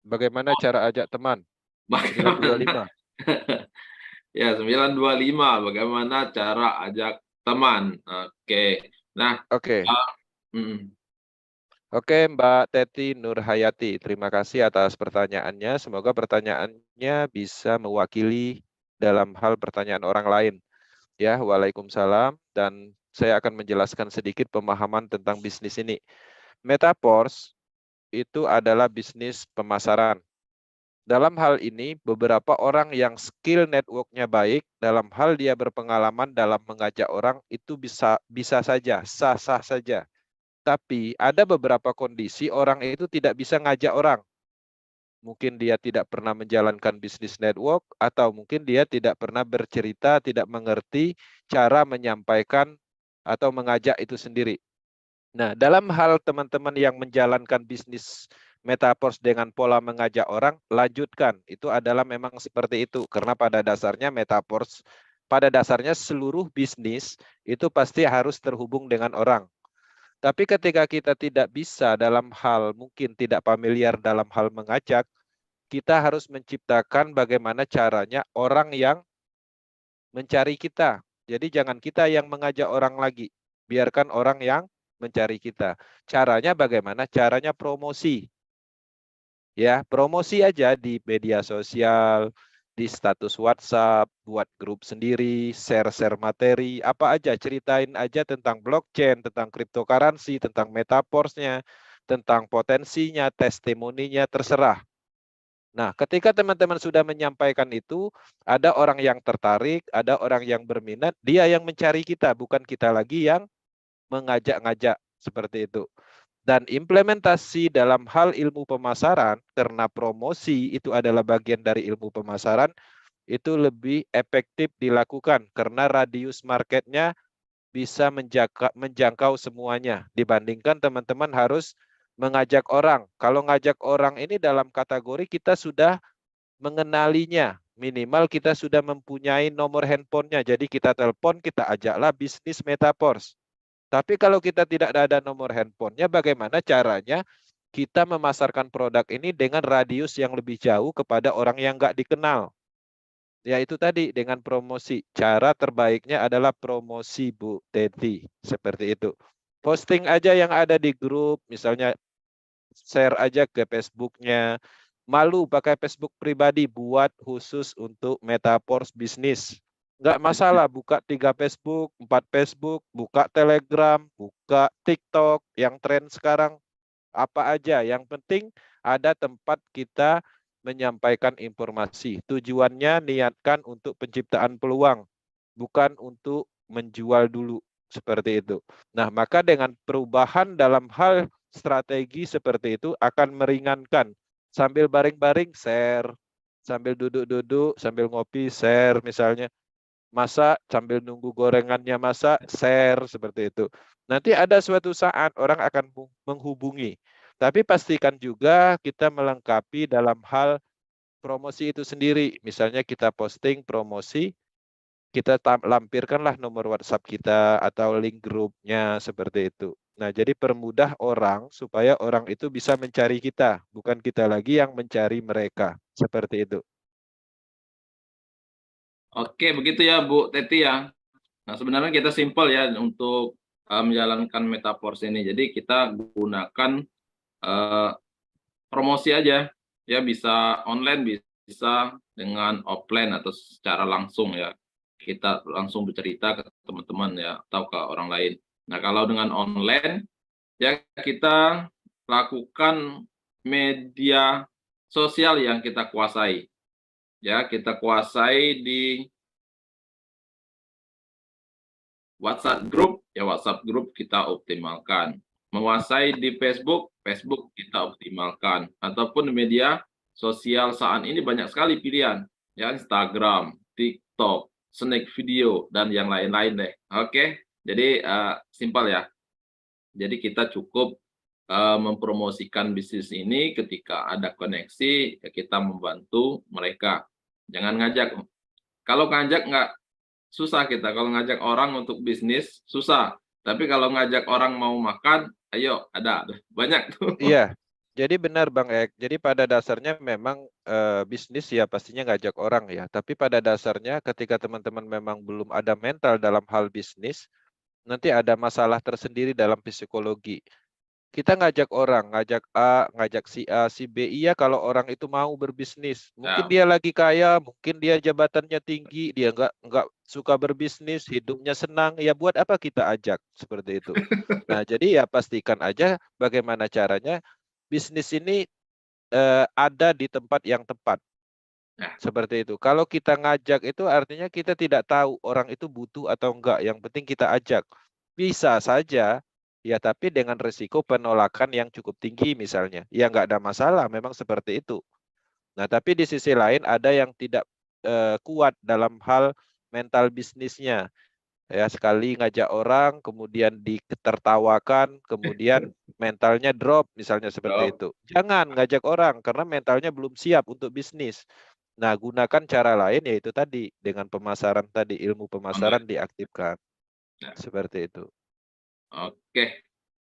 Bagaimana cara ajak teman? Bagaimana 925. ya 925 bagaimana cara ajak teman. Oke. Nah, Oke. mhm, Oke, Mbak Teti Nurhayati, terima kasih atas pertanyaannya. Semoga pertanyaannya bisa mewakili dalam hal pertanyaan orang lain. Ya, Waalaikumsalam. Dan saya akan menjelaskan sedikit pemahaman tentang bisnis ini. Metaverse itu adalah bisnis pemasaran. Dalam hal ini, beberapa orang yang skill network-nya baik, dalam hal dia berpengalaman dalam mengajak orang, itu bisa saja, sah-sah saja. Tapi ada beberapa kondisi orang itu tidak bisa ngajak orang. Mungkin dia tidak pernah menjalankan bisnis network, atau mungkin dia tidak pernah bercerita, tidak mengerti cara menyampaikan atau mengajak itu sendiri. Nah, dalam hal teman-teman yang menjalankan bisnis metaverse dengan pola mengajak orang, lanjutkan. Itu adalah memang seperti itu. Karena pada dasarnya metaverse, pada dasarnya seluruh bisnis itu pasti harus terhubung dengan orang. Tapi ketika kita tidak bisa dalam hal, mungkin tidak familiar dalam hal mengajak, kita harus menciptakan bagaimana caranya orang yang mencari kita. Jadi jangan kita yang mengajak orang lagi. Biarkan orang yang mencari kita. Caranya bagaimana? Caranya promosi. Ya, promosi aja di media sosial, di status WhatsApp, buat grup sendiri, share-share materi, apa aja, ceritain aja tentang blockchain, tentang cryptocurrency, tentang metaverse-nya, tentang potensinya, testimoninya, terserah. Nah, ketika teman-teman sudah menyampaikan itu, ada orang yang tertarik, ada orang yang berminat, dia yang mencari kita, bukan kita lagi yang mengajak-ngajak, seperti itu. Dan implementasi dalam hal ilmu pemasaran, karena promosi itu adalah bagian dari ilmu pemasaran, itu lebih efektif dilakukan karena radius marketnya bisa menjangkau semuanya dibandingkan teman-teman harus mengajak orang. Kalau ngajak orang ini dalam kategori kita sudah mengenalinya, minimal kita sudah mempunyai nomor handphonenya, jadi kita telepon, kita ajaklah bisnis metaverse. Tapi kalau kita tidak ada nomor handphonenya, bagaimana caranya kita memasarkan produk ini dengan radius yang lebih jauh kepada orang yang nggak dikenal? Ya itu tadi dengan promosi. Cara terbaiknya adalah promosi, Bu Teti. Seperti itu. Posting aja yang ada di grup, misalnya share aja ke Facebook-nya. Malu pakai Facebook pribadi, buat khusus untuk metaverse bisnis. Nggak masalah, buka 3 Facebook, 4 Facebook, buka Telegram, buka TikTok, yang tren sekarang apa aja. Yang penting ada tempat kita menyampaikan informasi. Tujuannya niatkan untuk penciptaan peluang, bukan untuk menjual dulu. Seperti itu. Nah, maka dengan perubahan dalam hal strategi seperti itu akan meringankan. Sambil baring-baring, share. Sambil duduk-duduk, sambil ngopi, share misalnya. Masak, sambil nunggu gorengannya masak, share, seperti itu. Nanti ada suatu saat orang akan menghubungi. Tapi pastikan juga kita melengkapi dalam hal promosi itu sendiri. Misalnya kita posting promosi, kita lampirkanlah nomor WhatsApp kita atau link grupnya, seperti itu. Nah, jadi permudah orang supaya orang itu bisa mencari kita, bukan kita lagi yang mencari mereka. Seperti itu. oke begitu ya Bu Teti ya. Nah, sebenarnya kita simpel ya untuk menjalankan metaverse ini. Jadi kita gunakan eh, promosi aja, ya bisa online, bisa dengan offline atau secara langsung ya. Kita langsung bercerita ke teman-teman ya atau ke orang lain. Nah, kalau dengan online ya kita lakukan media sosial yang kita kuasai. Ya, kita kuasai di WhatsApp group, ya WhatsApp group kita optimalkan. Menguasai di Facebook, Facebook kita optimalkan. Ataupun media sosial saat ini banyak sekali pilihan. Ya, Instagram, TikTok, Snack Video, dan yang lain-lain deh. Oke, jadi simpel ya. Jadi kita cukup mempromosikan bisnis ini ketika ada koneksi, ya kita membantu mereka. Jangan ngajak. Kalau ngajak nggak susah kita, kalau ngajak orang untuk bisnis, susah. Tapi kalau ngajak orang mau makan, ayo ada banyak tuh. Iya. Jadi benar Bang Ek. Jadi pada dasarnya memang bisnis ya pastinya ngajak orang ya. Tapi pada dasarnya ketika teman-teman memang belum ada mental dalam hal bisnis, nanti ada masalah tersendiri dalam psikologi. Kita ngajak orang, ngajak A, ngajak si A, si B. Iya kalau orang itu mau berbisnis. Mungkin Ya, dia lagi kaya, mungkin dia jabatannya tinggi, dia nggak suka berbisnis, hidupnya senang. Ya buat apa kita ajak seperti itu. Nah jadi ya pastikan aja bagaimana caranya bisnis ini ada di tempat yang tepat. ya, Seperti itu. Kalau kita ngajak itu artinya kita tidak tahu orang itu butuh atau enggak. Yang penting kita ajak. Bisa saja, ya tapi dengan risiko penolakan yang cukup tinggi misalnya. Ya enggak ada masalah, memang seperti itu. Nah tapi di sisi lain ada yang tidak kuat dalam hal mental bisnisnya. Ya sekali ngajak orang, kemudian ditertawakan, kemudian mentalnya drop misalnya seperti drop. itu. Jangan ngajak orang karena mentalnya belum siap untuk bisnis. Nah, gunakan cara lain yaitu tadi dengan pemasaran tadi, ilmu pemasaran Online. diaktifkan. Ya. Seperti itu. Oke.